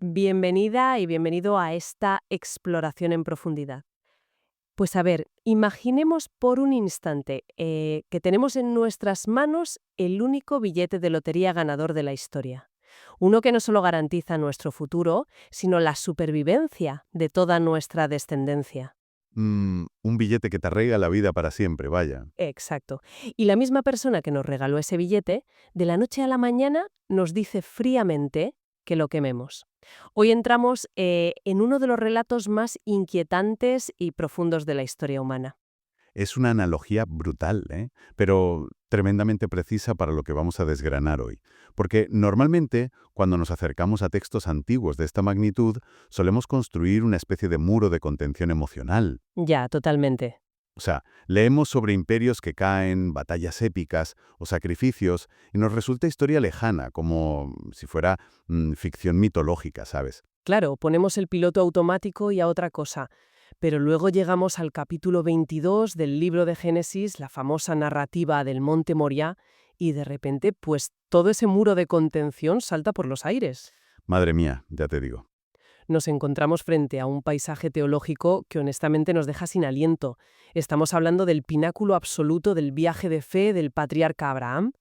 Bienvenida y bienvenido a esta exploración en profundidad. Pues a ver, imaginemos por un instante que tenemos en nuestras manos el único billete de lotería ganador de la historia. Uno que no solo garantiza nuestro futuro, sino la supervivencia de toda nuestra descendencia. Un billete que te arraiga la vida para siempre, vaya. Exacto. Y la misma persona que nos regaló ese billete, de la noche a la mañana nos dice fríamente que lo quememos. Hoy entramos en uno de los relatos más inquietantes y profundos de la historia humana. Es una analogía brutal, ¿eh? Pero tremendamente precisa para lo que vamos a desgranar hoy. Porque normalmente, cuando nos acercamos a textos antiguos de esta magnitud, solemos construir una especie de muro de contención emocional. Ya, totalmente. O sea, leemos sobre imperios que caen, batallas épicas o sacrificios, y nos resulta historia lejana, como si fuera ficción mitológica, ¿sabes? Claro, ponemos el piloto automático y a otra cosa. Pero luego llegamos al capítulo 22 del libro de Génesis, la famosa narrativa del Monte Moriah, y de repente, pues todo ese muro de contención salta por los aires. Madre mía, ya te digo. Nos encontramos frente a un paisaje teológico que honestamente nos deja sin aliento. Estamos hablando del pináculo absoluto del viaje de fe del patriarca Abraham.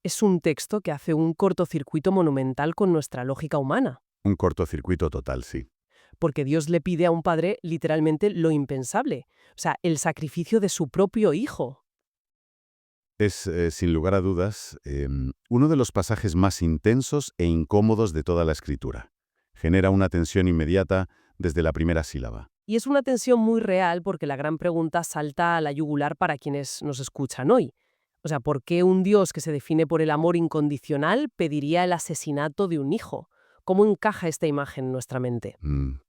Es un texto que hace un cortocircuito monumental con nuestra lógica humana, Un cortocircuito total, sí. porque Dios le pide a un padre literalmente lo impensable, o sea, el sacrificio de su propio hijo. Es, sin lugar a dudas, uno de los pasajes más intensos e incómodos de toda la escritura. Genera una tensión inmediata desde la primera sílaba. Y es una tensión muy real porque la gran pregunta salta a la yugular para quienes nos escuchan hoy. O sea, ¿por qué un Dios que se define por el amor incondicional pediría el asesinato de un hijo? ¿Cómo encaja esta imagen en nuestra mente?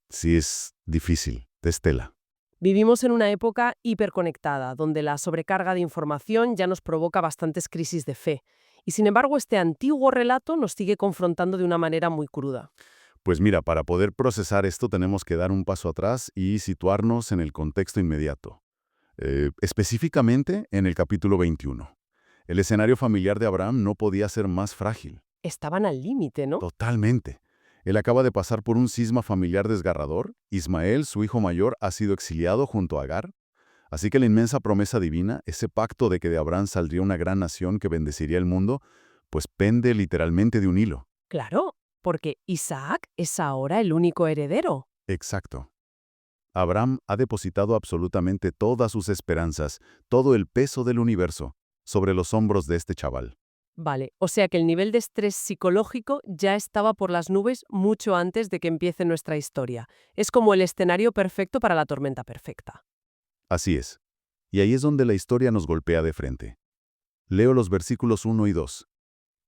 Sí, es difícil, testela. Vivimos en una época hiperconectada, donde la sobrecarga de información ya nos provoca bastantes crisis de fe. Y sin embargo, este antiguo relato nos sigue confrontando de una manera muy cruda. Pues mira, para poder procesar esto tenemos que dar un paso atrás y situarnos en el contexto inmediato. Específicamente en el capítulo 21. El escenario familiar de Abraham no podía ser más frágil. Estaban al límite, ¿no? Totalmente. Él acaba de pasar por un cisma familiar desgarrador. Ismael, su hijo mayor, ha sido exiliado junto a Agar. Así que la inmensa promesa divina, ese pacto de que de Abraham saldría una gran nación que bendeciría el mundo, pues pende literalmente de un hilo. Claro, porque Isaac es ahora el único heredero. Exacto. Abraham ha depositado absolutamente todas sus esperanzas, todo el peso del universo, sobre los hombros de este chaval. Vale, o sea que el nivel de estrés psicológico ya estaba por las nubes mucho antes de que empiece nuestra historia. Es como el escenario perfecto para la tormenta perfecta. Así es. Y ahí es donde la historia nos golpea de frente. Leo los versículos 1 y 2.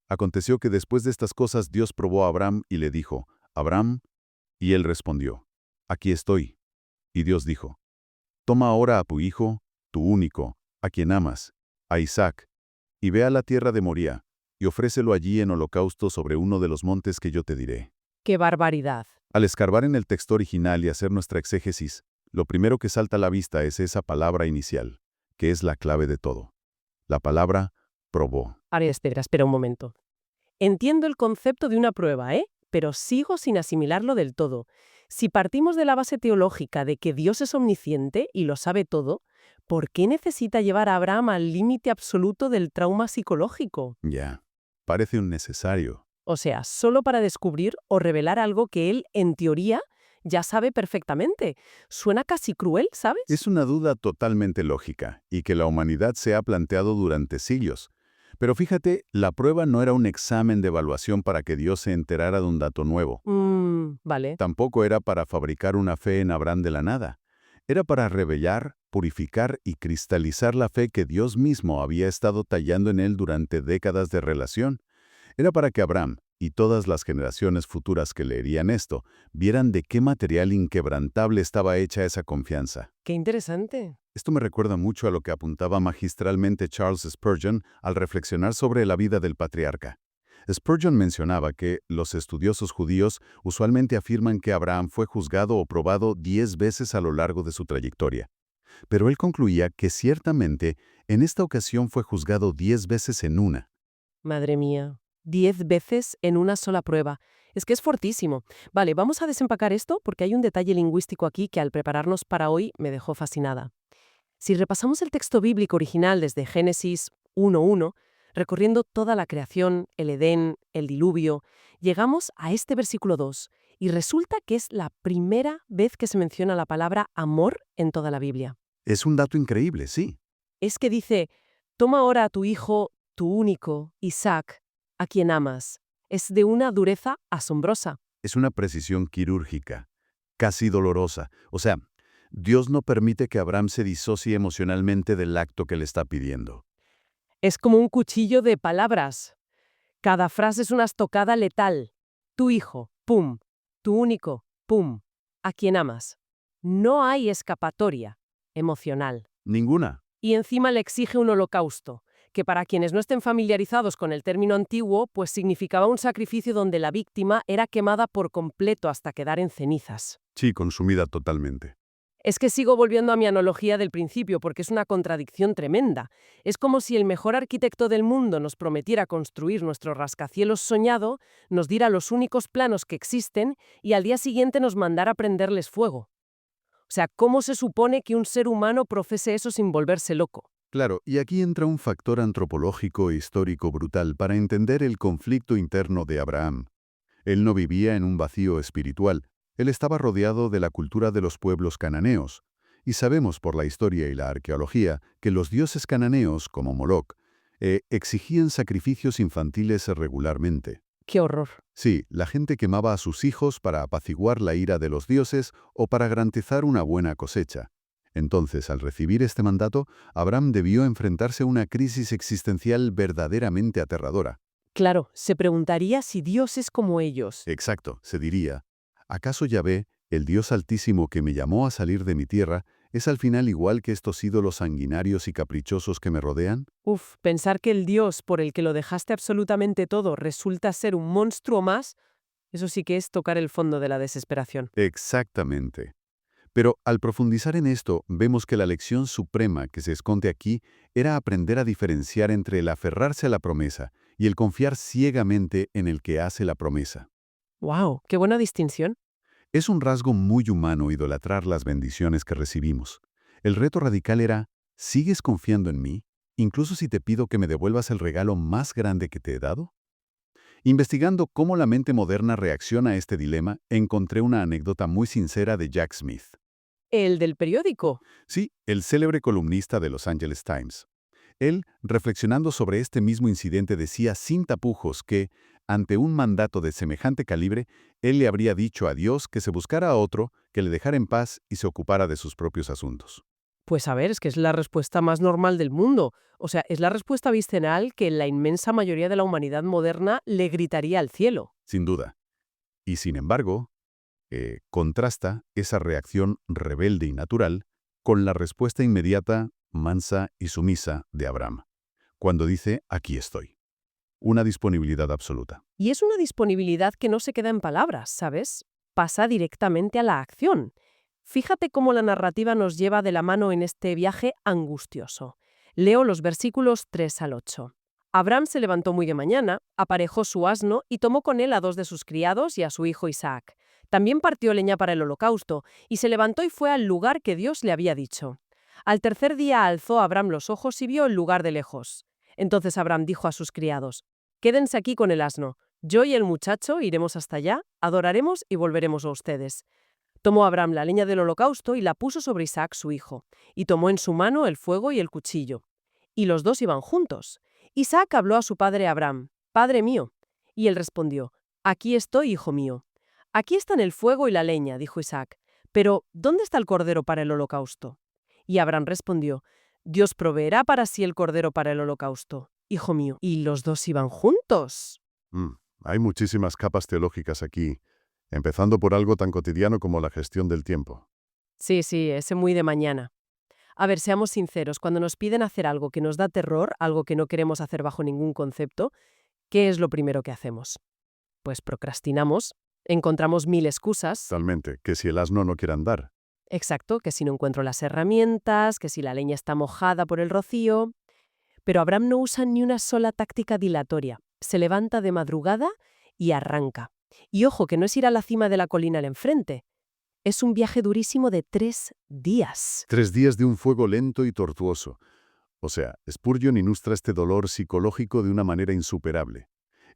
Aconteció que después de estas cosas Dios probó a Abraham y le dijo, Abraham, y él respondió, aquí estoy. Y Dios dijo, toma ahora a tu hijo, tu único, a quien amas, a Isaac, y ve a la tierra de Moría, y ofrécelo allí en holocausto sobre uno de los montes que yo te diré. ¡Qué barbaridad! Al escarbar en el texto original y hacer nuestra exégesis, lo primero que salta a la vista es esa palabra inicial, que es la clave de todo. La palabra probó. Ahora espera un momento. Entiendo el concepto de una prueba, ¿eh? Pero sigo sin asimilarlo del todo. Si partimos de la base teológica de que Dios es omnisciente y lo sabe todo, ¿por qué necesita llevar a Abraham al límite absoluto del trauma psicológico? Ya, parece un necesario. O sea, solo para descubrir o revelar algo que él, en teoría, ya sabe perfectamente. Suena casi cruel, ¿sabes? Es una duda totalmente lógica y que la humanidad se ha planteado durante siglos. Pero fíjate, la prueba no era un examen de evaluación para que Dios se enterara de un dato nuevo. Vale. Tampoco era para fabricar una fe en Abraham de la nada. Era para revelar, purificar y cristalizar la fe que Dios mismo había estado tallando en él durante décadas de relación. Era para que Abraham y todas las generaciones futuras que leerían esto vieran de qué material inquebrantable estaba hecha esa confianza. Qué interesante. Esto me recuerda mucho a lo que apuntaba magistralmente Charles Spurgeon al reflexionar sobre la vida del patriarca. Spurgeon mencionaba que los estudiosos judíos usualmente afirman que Abraham fue juzgado o probado 10 veces a lo largo de su trayectoria. Pero él concluía que ciertamente en esta ocasión fue juzgado 10 veces en una. Madre mía. 10 veces en una sola prueba. Es que es fortísimo. Vale, vamos a desempacar esto porque hay un detalle lingüístico aquí que al prepararnos para hoy me dejó fascinada. Si repasamos el texto bíblico original desde Génesis 1:1, recorriendo toda la creación, el Edén, el diluvio, llegamos a este versículo 2 y resulta que es la primera vez que se menciona la palabra amor en toda la Biblia. Es un dato increíble, sí. Es que dice, toma ahora a tu hijo, tu único, Isaac, a quien amas. Es de una dureza asombrosa. Es una precisión quirúrgica, casi dolorosa. O sea, Dios no permite que Abraham se disocie emocionalmente del acto que le está pidiendo. Es como un cuchillo de palabras. Cada frase es una estocada letal. Tu hijo, pum. Tu único, pum. A quien amas. No hay escapatoria emocional. Ninguna. Y encima le exige un holocausto, que para quienes no estén familiarizados con el término antiguo, pues significaba un sacrificio donde la víctima era quemada por completo hasta quedar en cenizas. Sí, consumida totalmente. Es que sigo volviendo a mi analogía del principio porque es una contradicción tremenda. Es como si el mejor arquitecto del mundo nos prometiera construir nuestro rascacielos soñado, nos diera los únicos planos que existen y al día siguiente nos mandara prenderles fuego. O sea, ¿cómo se supone que un ser humano profese eso sin volverse loco? Claro, y aquí entra un factor antropológico e histórico brutal para entender el conflicto interno de Abraham. Él no vivía en un vacío espiritual, él estaba rodeado de la cultura de los pueblos cananeos, y sabemos por la historia y la arqueología que los dioses cananeos, como Moloch, exigían sacrificios infantiles regularmente. ¡Qué horror! Sí, la gente quemaba a sus hijos para apaciguar la ira de los dioses o para garantizar una buena cosecha. Entonces, al recibir este mandato, Abraham debió enfrentarse a una crisis existencial verdaderamente aterradora. Claro, se preguntaría si Dios es como ellos. Exacto, se diría, ¿acaso Yahvé, el Dios Altísimo que me llamó a salir de mi tierra, es al final igual que estos ídolos sanguinarios y caprichosos que me rodean? Uf, pensar que el Dios por el que lo dejaste absolutamente todo resulta ser un monstruo más, eso sí que es tocar el fondo de la desesperación. Exactamente. Pero al profundizar en esto, vemos que la lección suprema que se esconde aquí era aprender a diferenciar entre el aferrarse a la promesa y el confiar ciegamente en el que hace la promesa. ¡Wow! ¡Qué buena distinción! Es un rasgo muy humano idolatrar las bendiciones que recibimos. El reto radical era, ¿sigues confiando en mí, incluso si te pido que me devuelvas el regalo más grande que te he dado? Investigando cómo la mente moderna reacciona a este dilema, encontré una anécdota muy sincera de Jack Smith. El del periódico. Sí, el célebre columnista de Los Angeles Times. Él, reflexionando sobre este mismo incidente, decía sin tapujos que, ante un mandato de semejante calibre, él le habría dicho a Dios que se buscara a otro, que le dejara en paz y se ocupara de sus propios asuntos. Pues a ver, es que es la respuesta más normal del mundo. O sea, es la respuesta visceral que la inmensa mayoría de la humanidad moderna le gritaría al cielo. Sin duda. Y sin embargo, contrasta esa reacción rebelde y natural con la respuesta inmediata, mansa y sumisa de Abraham, cuando dice, aquí estoy. Una disponibilidad absoluta. Y es una disponibilidad que no se queda en palabras, ¿sabes? Pasa directamente a la acción. Fíjate cómo la narrativa nos lleva de la mano en este viaje angustioso. Leo los versículos 3 al 8. Abraham se levantó muy de mañana, aparejó su asno y tomó con él a 2 de sus criados y a su hijo Isaac. También partió leña para el holocausto, y se levantó y fue al lugar que Dios le había dicho. Al tercer día alzó Abraham los ojos y vio el lugar de lejos. Entonces Abraham dijo a sus criados: «Quédense aquí con el asno. Yo y el muchacho iremos hasta allá, adoraremos y volveremos a ustedes». Tomó Abraham la leña del holocausto y la puso sobre Isaac su hijo, y tomó en su mano el fuego y el cuchillo. Y los dos iban juntos. Isaac habló a su padre Abraham: «Padre mío». Y él respondió: «Aquí estoy, hijo mío». «Aquí están el fuego y la leña», dijo Isaac, «pero ¿dónde está el cordero para el holocausto?». Y Abraham respondió: «Dios proveerá para sí el cordero para el holocausto, hijo mío». Y los dos iban juntos. Hay muchísimas capas teológicas aquí, empezando por algo tan cotidiano como la gestión del tiempo. Sí, sí, ese muy de mañana. A ver, seamos sinceros, cuando nos piden hacer algo que nos da terror, algo que no queremos hacer bajo ningún concepto, ¿qué es lo primero que hacemos? Pues procrastinamos, encontramos 1000 excusas. Totalmente, que si el asno no quiere andar. Exacto, que si no encuentro las herramientas, que si la leña está mojada por el rocío. Pero Abraham no usa ni una sola táctica dilatoria. Se levanta de madrugada y arranca. Y ojo, que no es ir a la cima de la colina al enfrente. Es un viaje durísimo de 3 días. 3 días de un fuego lento y tortuoso. O sea, Spurgeon ilustra este dolor psicológico de una manera insuperable.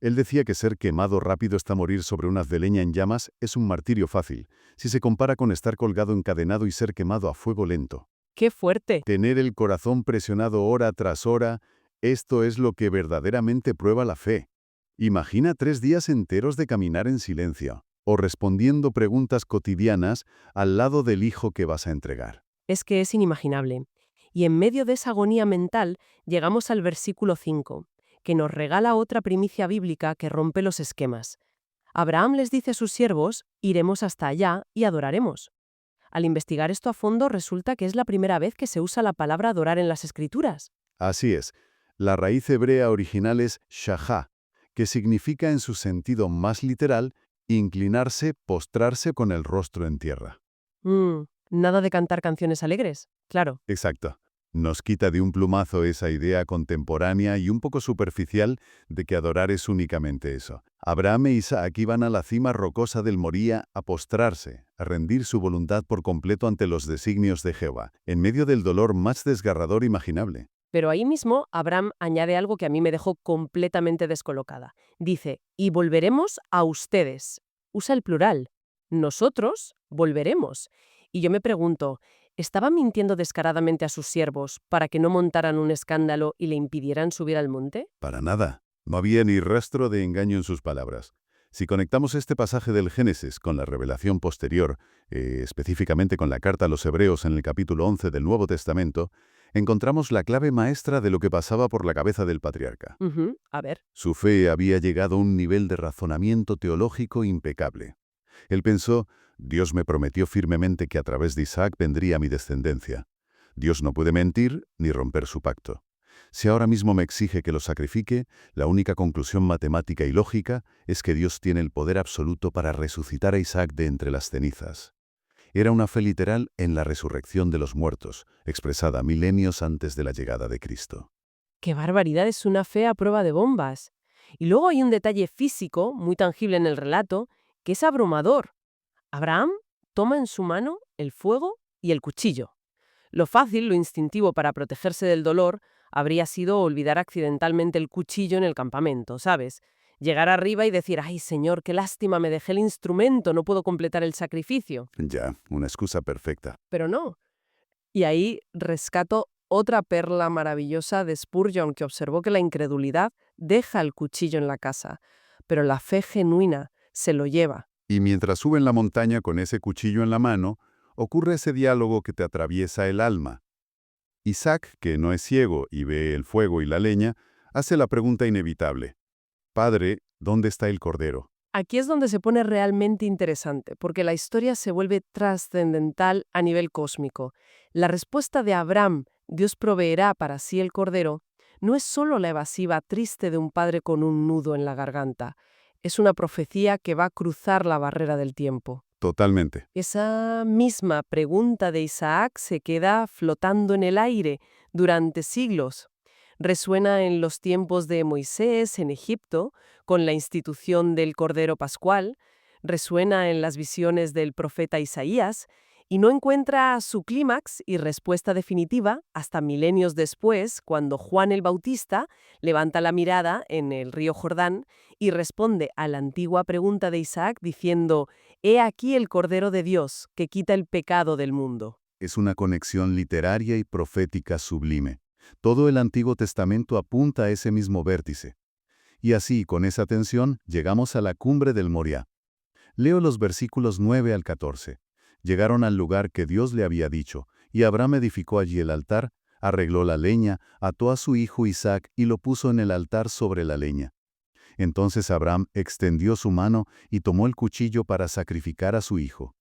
Él decía que ser quemado rápido hasta morir sobre una haz de leña en llamas es un martirio fácil, si se compara con estar colgado encadenado y ser quemado a fuego lento. ¡Qué fuerte! Tener el corazón presionado hora tras hora, esto es lo que verdaderamente prueba la fe. Imagina 3 días enteros de caminar en silencio, o respondiendo preguntas cotidianas al lado del hijo que vas a entregar. Es que es inimaginable. Y en medio de esa agonía mental llegamos al versículo 5, que nos regala otra primicia bíblica que rompe los esquemas. Abraham les dice a sus siervos, iremos hasta allá y adoraremos. Al investigar esto a fondo resulta que es la primera vez que se usa la palabra adorar en las Escrituras. Así es, la raíz hebrea original es shahá, que significa en su sentido más literal, inclinarse, postrarse con el rostro en tierra. Nada de cantar canciones alegres, claro. Exacto. Nos quita de un plumazo esa idea contemporánea y un poco superficial de que adorar es únicamente eso. Abraham e Isaac iban a la cima rocosa del Moría a postrarse, a rendir su voluntad por completo ante los designios de Jehová, en medio del dolor más desgarrador imaginable. Pero ahí mismo Abraham añade algo que a mí me dejó completamente descolocada. Dice, y volveremos a ustedes. Usa el plural. Nosotros volveremos. Y yo me pregunto, ¿estaba mintiendo descaradamente a sus siervos para que no montaran un escándalo y le impidieran subir al monte? Para nada. No había ni rastro de engaño en sus palabras. Si conectamos este pasaje del Génesis con la revelación posterior, específicamente con la carta a los Hebreos en el capítulo 11 del Nuevo Testamento, encontramos la clave maestra de lo que pasaba por la cabeza del patriarca. A ver. Su fe había llegado a un nivel de razonamiento teológico impecable. Él pensó, Dios me prometió firmemente que a través de Isaac vendría mi descendencia. Dios no puede mentir ni romper su pacto. Si ahora mismo me exige que lo sacrifique, la única conclusión matemática y lógica es que Dios tiene el poder absoluto para resucitar a Isaac de entre las cenizas. Era una fe literal en la resurrección de los muertos, expresada milenios antes de la llegada de Cristo. ¡Qué barbaridad! Es una fe a prueba de bombas. Y luego hay un detalle físico, muy tangible en el relato, que es abrumador. Abraham toma en su mano el fuego y el cuchillo. Lo fácil, lo instintivo para protegerse del dolor, habría sido olvidar accidentalmente el cuchillo en el campamento, ¿sabes? Llegar arriba y decir, ¡ay, señor, qué lástima, me dejé el instrumento, no puedo completar el sacrificio! Ya, una excusa perfecta. Pero no. Y ahí rescato otra perla maravillosa de Spurgeon, que observó que la incredulidad deja el cuchillo en la casa, pero la fe genuina se lo lleva. Y mientras suben la montaña con ese cuchillo en la mano, ocurre ese diálogo que te atraviesa el alma. Isaac, que no es ciego y ve el fuego y la leña, hace la pregunta inevitable. Padre, ¿dónde está el cordero? Aquí es donde se pone realmente interesante, porque la historia se vuelve trascendental a nivel cósmico. La respuesta de Abraham, Dios proveerá para sí el cordero, no es solo la evasiva triste de un padre con un nudo en la garganta. Es una profecía que va a cruzar la barrera del tiempo. Totalmente. Esa misma pregunta de Isaac se queda flotando en el aire durante siglos. Resuena en los tiempos de Moisés en Egipto, con la institución del Cordero Pascual, resuena en las visiones del profeta Isaías, y no encuentra su clímax y respuesta definitiva hasta milenios después, cuando Juan el Bautista levanta la mirada en el río Jordán y responde a la antigua pregunta de Isaac diciendo: «He aquí el Cordero de Dios, que quita el pecado del mundo». Es una conexión literaria y profética sublime. Todo el Antiguo Testamento apunta a ese mismo vértice. Y así, con esa tensión, llegamos a la cumbre del Moriah. Leo los versículos 9 al 14. Llegaron al lugar que Dios le había dicho, y Abraham edificó allí el altar, arregló la leña, ató a su hijo Isaac y lo puso en el altar sobre la leña. Entonces Abraham extendió su mano y tomó el cuchillo para sacrificar a su hijo.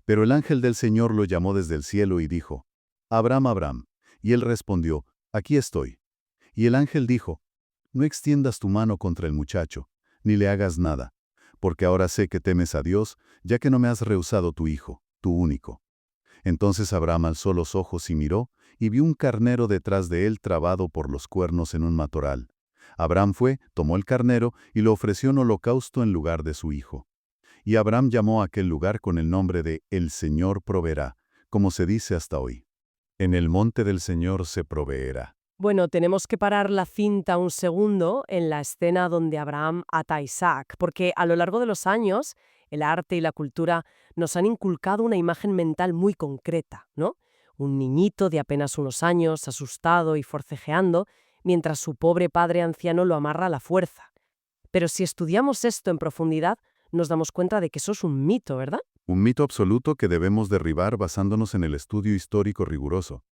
Pero el ángel del Señor lo llamó desde el cielo y dijo: «Abraham, Abraham». Y él respondió: «Aquí estoy». Y el ángel dijo: «No extiendas tu mano contra el muchacho, ni le hagas nada, porque ahora sé que temes a Dios, ya que no me has rehusado tu hijo, tu único». Entonces Abraham alzó los ojos y miró, y vio un carnero detrás de él trabado por los cuernos en un matorral. Abraham fue, tomó el carnero y lo ofreció en holocausto en lugar de su hijo. Y Abraham llamó a aquel lugar con el nombre de El Señor proveerá, como se dice hasta hoy. En el monte del Señor se proveerá. Bueno, tenemos que parar la cinta un segundo en la escena donde Abraham ata a Isaac, porque a lo largo de los años el arte y la cultura nos han inculcado una imagen mental muy concreta, ¿no? Un niñito de apenas unos años, asustado y forcejeando, mientras su pobre padre anciano lo amarra a la fuerza. Pero si estudiamos esto en profundidad, nos damos cuenta de que eso es un mito, ¿verdad? Un mito absoluto que debemos derribar basándonos en el estudio histórico riguroso.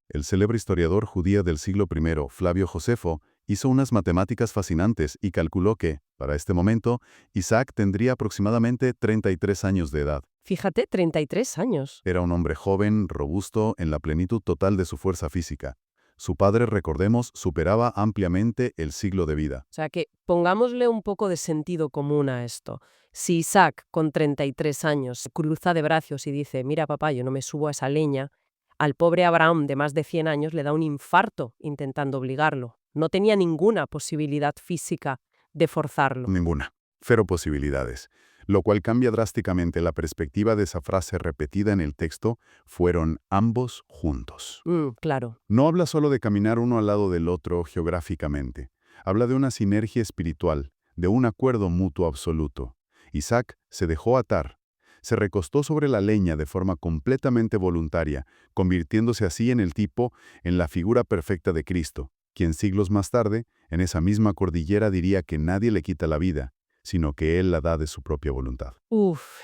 El célebre historiador judío del siglo I, Flavio Josefo, hizo unas matemáticas fascinantes y calculó que, para este momento, Isaac tendría aproximadamente 33 años de edad. Fíjate, 33 años. Era un hombre joven, robusto, en la plenitud total de su fuerza física. Su padre, recordemos, superaba ampliamente el siglo de vida. O sea que pongámosle un poco de sentido común a esto. Si Isaac, con 33 años, se cruza de brazos y dice, mira papá, yo no me subo a esa leña, al pobre Abraham de más de 100 años le da un infarto intentando obligarlo. No tenía ninguna posibilidad física de forzarlo. Ninguna. Cero posibilidades. Lo cual cambia drásticamente la perspectiva de esa frase repetida en el texto, fueron ambos juntos. Claro. No habla solo de caminar uno al lado del otro geográficamente. Habla de una sinergia espiritual, de un acuerdo mutuo absoluto. Isaac se dejó atar. Se recostó sobre la leña de forma completamente voluntaria, convirtiéndose así en la figura perfecta de Cristo, quien siglos más tarde, en esa misma cordillera diría que nadie le quita la vida, sino que Él la da de su propia voluntad.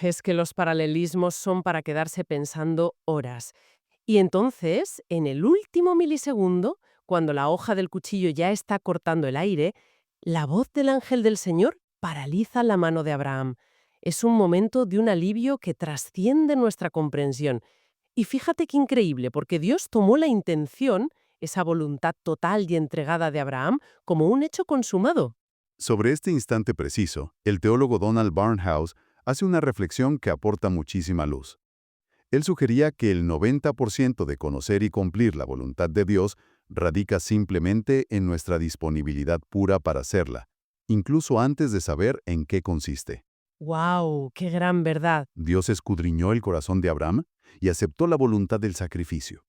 Es que los paralelismos son para quedarse pensando horas. Y entonces, en el último milisegundo, cuando la hoja del cuchillo ya está cortando el aire, la voz del ángel del Señor paraliza la mano de Abraham. Es un momento de un alivio que trasciende nuestra comprensión. Y fíjate qué increíble, porque Dios tomó la intención, esa voluntad total y entregada de Abraham, como un hecho consumado. Sobre este instante preciso, el teólogo Donald Barnhouse hace una reflexión que aporta muchísima luz. Él sugería que el 90% de conocer y cumplir la voluntad de Dios radica simplemente en nuestra disponibilidad pura para hacerla, incluso antes de saber en qué consiste. ¡Wow! ¡Qué gran verdad! Dios escudriñó el corazón de Abraham y aceptó la voluntad del sacrificio.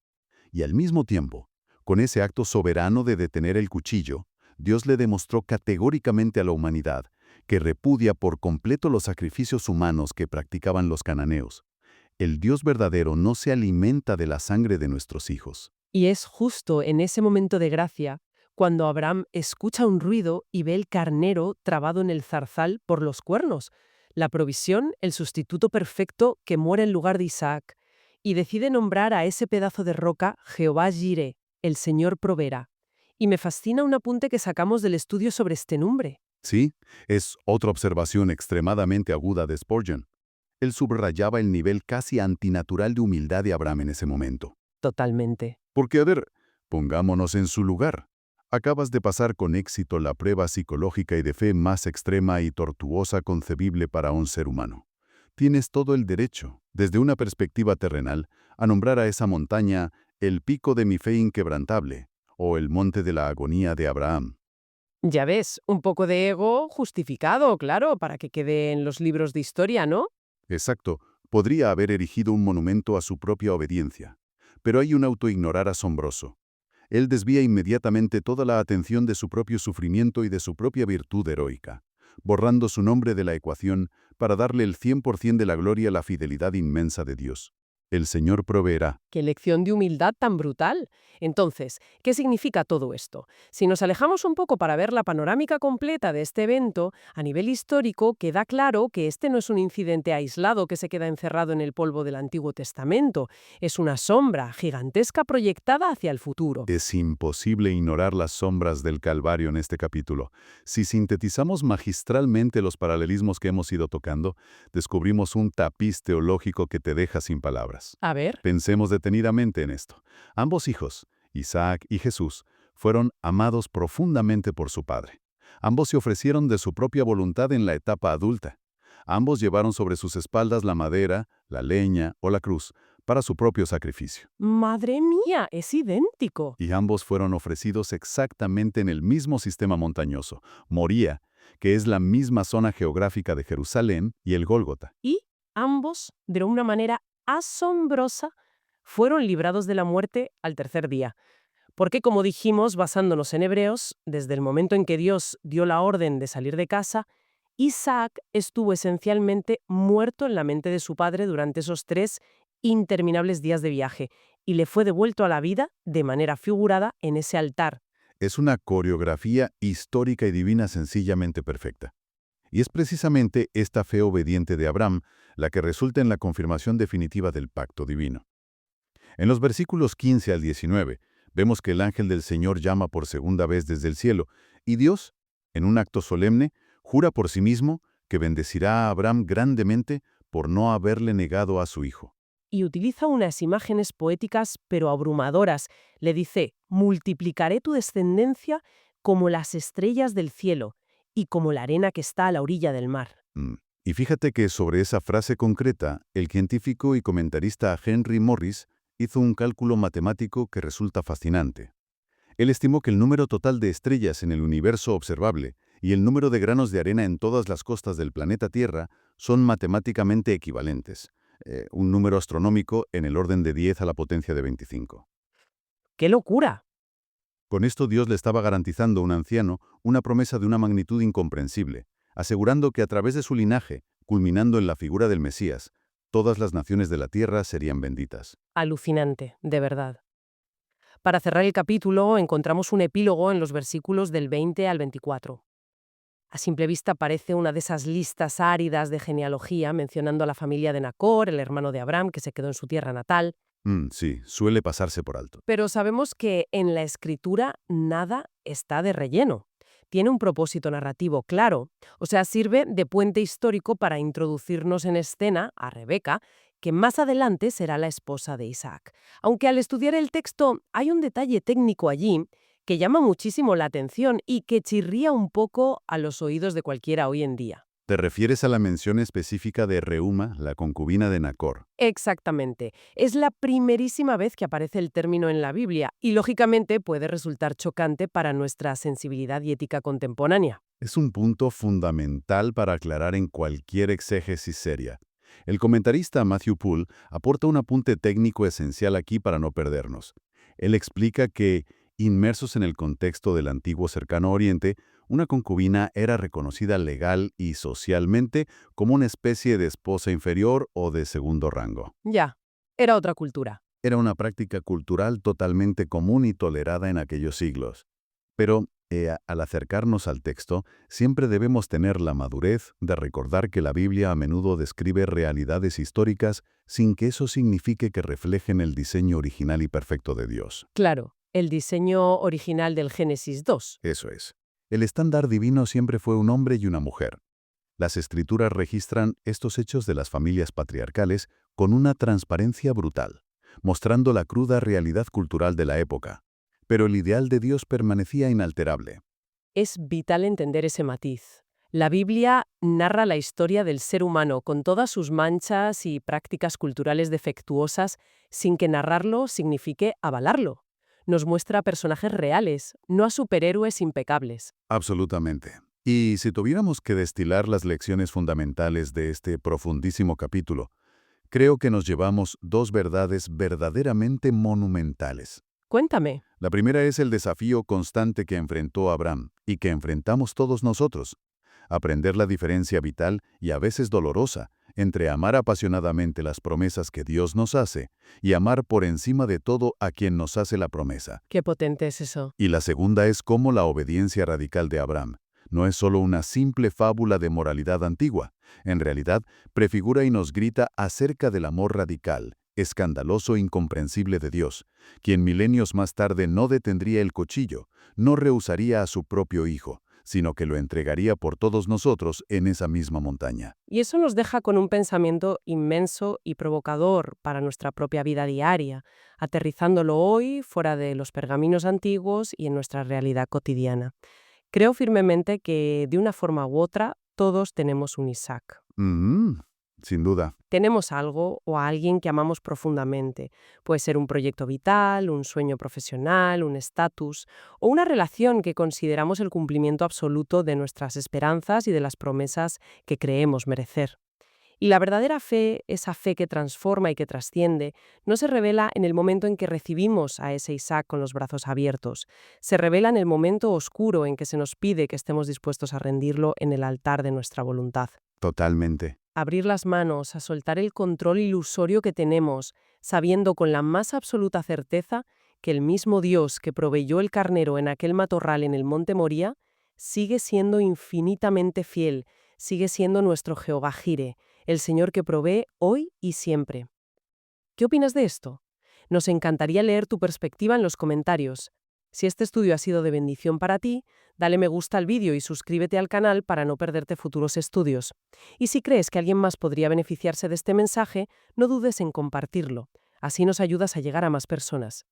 Y al mismo tiempo, con ese acto soberano de detener el cuchillo, Dios le demostró categóricamente a la humanidad que repudia por completo los sacrificios humanos que practicaban los cananeos. El Dios verdadero no se alimenta de la sangre de nuestros hijos. Y es justo en ese momento de gracia cuando Abraham escucha un ruido y ve el carnero trabado en el zarzal por los cuernos. La provisión, el sustituto perfecto que muere en lugar de Isaac, y decide nombrar a ese pedazo de roca Jehová Jireh, el Señor proveerá. Y me fascina un apunte que sacamos del estudio sobre este nombre. Sí, es otra observación extremadamente aguda de Spurgeon. Él subrayaba el nivel casi antinatural de humildad de Abraham en ese momento. Totalmente. Porque, a ver, pongámonos en su lugar. Acabas de pasar con éxito la prueba psicológica y de fe más extrema y tortuosa concebible para un ser humano. Tienes todo el derecho, desde una perspectiva terrenal, a nombrar a esa montaña el pico de mi fe inquebrantable, o el monte de la agonía de Abraham. Ya ves, un poco de ego justificado, claro, para que quede en los libros de historia, ¿no? Exacto, podría haber erigido un monumento a su propia obediencia. Pero hay un autoignorar asombroso. Él desvía inmediatamente toda la atención de su propio sufrimiento y de su propia virtud heroica, borrando su nombre de la ecuación para darle el 100% de la gloria a la fidelidad inmensa de Dios. El Señor proveerá. ¡Qué lección de humildad tan brutal! Entonces, ¿qué significa todo esto? Si nos alejamos un poco para ver la panorámica completa de este evento, a nivel histórico queda claro que este no es un incidente aislado que se queda encerrado en el polvo del Antiguo Testamento. Es una sombra gigantesca proyectada hacia el futuro. Es imposible ignorar las sombras del Calvario en este capítulo. Si sintetizamos magistralmente los paralelismos que hemos ido tocando, descubrimos un tapiz teológico que te deja sin palabras. A ver. Pensemos detenidamente en esto. Ambos hijos, Isaac y Jesús, fueron amados profundamente por su padre. Ambos se ofrecieron de su propia voluntad en la etapa adulta. Ambos llevaron sobre sus espaldas la madera, la leña o la cruz para su propio sacrificio. ¡Madre mía! Es idéntico. Y ambos fueron ofrecidos exactamente en el mismo sistema montañoso. Moría, que es la misma zona geográfica de Jerusalén y el Gólgota. Y ambos, de una manera asombrosa, fueron librados de la muerte al tercer día. Porque, como dijimos, basándonos en Hebreos, desde el momento en que Dios dio la orden de salir de casa, Isaac estuvo esencialmente muerto en la mente de su padre durante esos 3 interminables días de viaje, y le fue devuelto a la vida, de manera figurada, en ese altar. Es una coreografía histórica y divina sencillamente perfecta. Y es precisamente esta fe obediente de Abraham la que resulta en la confirmación definitiva del pacto divino. En los versículos 15 al 19, vemos que el ángel del Señor llama por segunda vez desde el cielo, y Dios, en un acto solemne, jura por sí mismo que bendecirá a Abraham grandemente por no haberle negado a su hijo. Y utiliza unas imágenes poéticas pero abrumadoras. Le dice, multiplicaré tu descendencia como las estrellas del cielo y como la arena que está a la orilla del mar. Mm. Y fíjate que sobre esa frase concreta, el científico y comentarista Henry Morris hizo un cálculo matemático que resulta fascinante. Él estimó que el número total de estrellas en el universo observable y el número de granos de arena en todas las costas del planeta Tierra son matemáticamente equivalentes, un número astronómico en el orden de 10 a la potencia de 25. ¡Qué locura! Con esto Dios le estaba garantizando a un anciano una promesa de una magnitud incomprensible, asegurando que a través de su linaje, culminando en la figura del Mesías, todas las naciones de la Tierra serían benditas. Alucinante, de verdad. Para cerrar el capítulo, encontramos un epílogo en los versículos del 20 al 24. A simple vista parece una de esas listas áridas de genealogía mencionando a la familia de Nacor, el hermano de Abraham, que se quedó en su tierra natal. Sí, suele pasarse por alto. Pero sabemos que en la escritura nada está de relleno. Tiene un propósito narrativo claro, o sea, sirve de puente histórico para introducirnos en escena a Rebeca, que más adelante será la esposa de Isaac. Aunque al estudiar el texto hay un detalle técnico allí que llama muchísimo la atención y que chirría un poco a los oídos de cualquiera hoy en día. ¿Te refieres a la mención específica de Reúma, la concubina de Nacor? Exactamente. Es la primerísima vez que aparece el término en la Biblia y, lógicamente, puede resultar chocante para nuestra sensibilidad y ética contemporánea. Es un punto fundamental para aclarar en cualquier exégesis seria. El comentarista Matthew Poole aporta un apunte técnico esencial aquí para no perdernos. Él explica que, inmersos en el contexto del antiguo Cercano Oriente, una concubina era reconocida legal y socialmente como una especie de esposa inferior o de segundo rango. Ya, era otra cultura. Era una práctica cultural totalmente común y tolerada en aquellos siglos. Pero, al acercarnos al texto, siempre debemos tener la madurez de recordar que la Biblia a menudo describe realidades históricas sin que eso signifique que reflejen el diseño original y perfecto de Dios. Claro, el diseño original del Génesis 2. Eso es. El estándar divino siempre fue un hombre y una mujer. Las escrituras registran estos hechos de las familias patriarcales con una transparencia brutal, mostrando la cruda realidad cultural de la época. Pero el ideal de Dios permanecía inalterable. Es vital entender ese matiz. La Biblia narra la historia del ser humano con todas sus manchas y prácticas culturales defectuosas sin que narrarlo signifique avalarlo. Nos muestra a personajes reales, no a superhéroes impecables. Absolutamente. Y si tuviéramos que destilar las lecciones fundamentales de este profundísimo capítulo, creo que nos llevamos 2 verdades verdaderamente monumentales. Cuéntame. La primera es el desafío constante que enfrentó Abraham y que enfrentamos todos nosotros. Aprender la diferencia vital y a veces dolorosa entre amar apasionadamente las promesas que Dios nos hace y amar por encima de todo a quien nos hace la promesa. Qué potente es eso. Y la segunda es cómo la obediencia radical de Abraham no es solo una simple fábula de moralidad antigua. En realidad, prefigura y nos grita acerca del amor radical, escandaloso e incomprensible de Dios, quien milenios más tarde no detendría el cuchillo, no rehusaría a su propio hijo, sino que lo entregaría por todos nosotros en esa misma montaña. Y eso nos deja con un pensamiento inmenso y provocador para nuestra propia vida diaria, aterrizándolo hoy fuera de los pergaminos antiguos y en nuestra realidad cotidiana. Creo firmemente que, de una forma u otra, todos tenemos un Isaac. Sin duda. Tenemos algo o a alguien que amamos profundamente. Puede ser un proyecto vital, un sueño profesional, un estatus o una relación que consideramos el cumplimiento absoluto de nuestras esperanzas y de las promesas que creemos merecer. Y la verdadera fe, esa fe que transforma y que trasciende, no se revela en el momento en que recibimos a ese Isaac con los brazos abiertos. Se revela en el momento oscuro en que se nos pide que estemos dispuestos a rendirlo en el altar de nuestra voluntad. Totalmente. Abrir las manos, a soltar el control ilusorio que tenemos, sabiendo con la más absoluta certeza que el mismo Dios que proveyó el carnero en aquel matorral en el monte Moría, sigue siendo infinitamente fiel, sigue siendo nuestro Jehová Jire, el Señor que provee hoy y siempre. ¿Qué opinas de esto? Nos encantaría leer tu perspectiva en los comentarios. Si este estudio ha sido de bendición para ti, dale me gusta al vídeo y suscríbete al canal para no perderte futuros estudios. Y si crees que alguien más podría beneficiarse de este mensaje, no dudes en compartirlo. Así nos ayudas a llegar a más personas.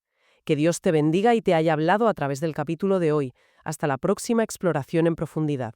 Que Dios te bendiga y te haya hablado a través del capítulo de hoy. Hasta la próxima exploración en profundidad.